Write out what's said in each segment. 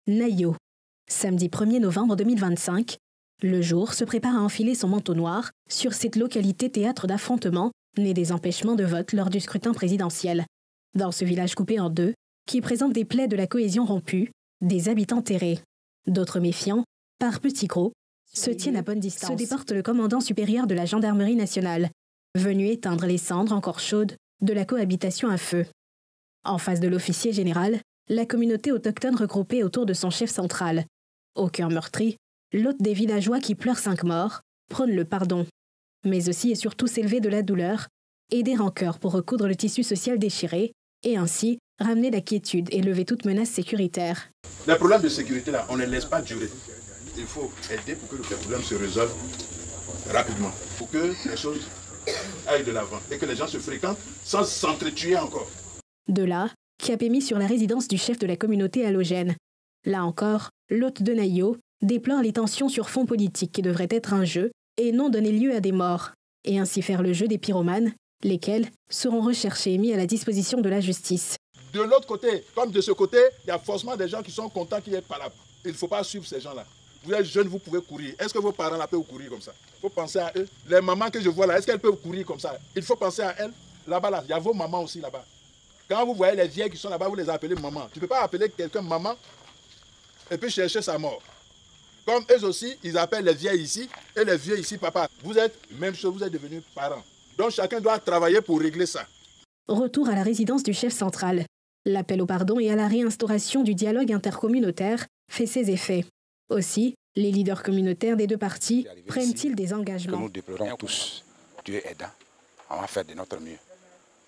Nayo. Samedi 1er novembre 2025, le jour se prépare à enfiler son manteau noir sur cette localité théâtre d'affrontements née des empêchements de vote lors du scrutin présidentiel. Dans ce village coupé en deux, qui présente des plaies de la cohésion rompue, des habitants terrés. D'autres méfiants, par petits groupes, se tiennent à bonne distance. Se déporte le commandant supérieur de la gendarmerie nationale, venu éteindre les cendres encore chaudes de la cohabitation à feu. En face de l'officier général, la communauté autochtone regroupée autour de son chef central. Au cœur meurtri, l'hôte des villageois qui pleure 5 morts prône le pardon, mais aussi et surtout s'élever de la douleur et des rancœurs pour recoudre le tissu social déchiré et ainsi ramener la quiétude et lever toute menace sécuritaire. Les problèmes de sécurité, là, on ne laisse pas durer. Il faut aider pour que les problèmes se résolvent rapidement, pour que les choses aillent de l'avant et que les gens se fréquentent sans s'entretuer encore. De là, Cap est mis sur la résidence du chef de la communauté halogène. Là encore, l'hôte de Nayo déplore les tensions sur fond politique qui devraient être un jeu et non donner lieu à des morts, et ainsi faire le jeu des pyromanes, lesquels seront recherchés et mis à la disposition de la justice. De l'autre côté, comme de ce côté, il y a forcément des gens qui sont contents qu'il n'y ait pas là. Il ne faut pas suivre ces gens-là. Vous êtes jeunes, vous pouvez courir. Est-ce que vos parents là peuvent courir comme ça? Il faut penser à eux. Les mamans que je vois là, est-ce qu'elles peuvent courir comme ça? Il faut penser à elles. Là-bas, là, il y a vos mamans aussi là-bas. Quand vous voyez les vieilles qui sont là-bas, vous les appelez maman. Tu ne peux pas appeler quelqu'un maman et puis chercher sa mort. Comme eux aussi, ils appellent les vieilles ici et les vieux ici papa. Vous êtes, même chose, vous êtes devenus parents. Donc chacun doit travailler pour régler ça. Retour à la résidence du chef central. L'appel au pardon et à la réinstauration du dialogue intercommunautaire fait ses effets. Aussi, les leaders communautaires des deux partis prennent-ils des engagements? Nous déplorons tous, Dieu aidant, on va faire de notre mieux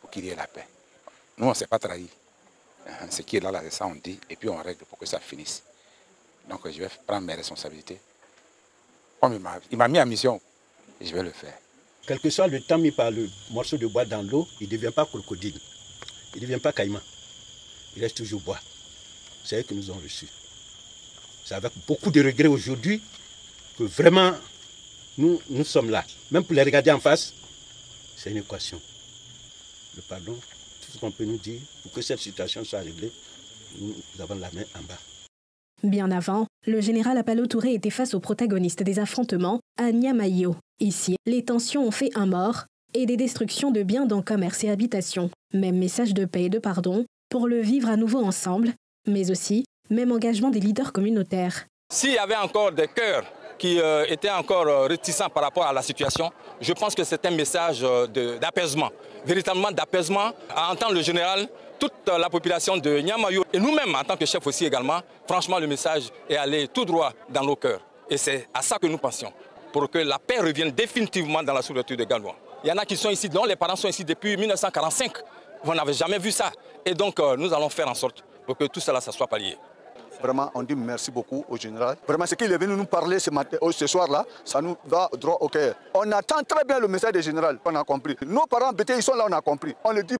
pour qu'il y ait la paix. Nous, on ne s'est pas trahi. Ce qui est là, c'est ça, on dit, et puis on règle pour que ça finisse. Donc je vais prendre mes responsabilités. Comme il m'a mis en mission, et je vais le faire. Quel que soit le temps mis par le morceau de bois dans l'eau, il ne devient pas crocodile, il ne devient pas caïman. Il reste toujours bois. C'est eux que nous avons reçus. C'est avec beaucoup de regrets aujourd'hui que vraiment nous sommes là. Même pour les regarder en face, c'est une équation. Le pardon, tout ce qu'on peut nous dire, pour que cette situation soit réglée, nous avons la main en bas. Bien avant, le général Apalo Touré était face aux protagonistes des affrontements à Nyamayo. Ici, les tensions ont fait un mort et des destructions de biens dans commerce et habitation. Même message de paix et de pardon pour le vivre à nouveau ensemble, mais aussi même engagement des leaders communautaires. S'il y avait encore des cœurs qui étaient encore réticents par rapport à la situation, je pense que c'est un message d'apaisement, véritablement d'apaisement. À entendre le général, toute la population de Nyamayo et nous-mêmes en tant que chef aussi également, franchement le message est allé tout droit dans nos cœurs. Et c'est à ça que nous pensions, pour que la paix revienne définitivement dans la sous-préfecture de Galois. Il y en a qui sont ici, dont les parents sont ici depuis 1945. On n'avait jamais vu ça. Et donc nous allons faire en sorte pour que tout cela ça soit pallié. Vraiment, on dit merci beaucoup au général. Vraiment, ce qu'il est venu nous parler ce soir-là, ça nous va droit au cœur. On attend très bien le message du général, on a compris. Nos parents, ils sont là, on a compris. On le dit.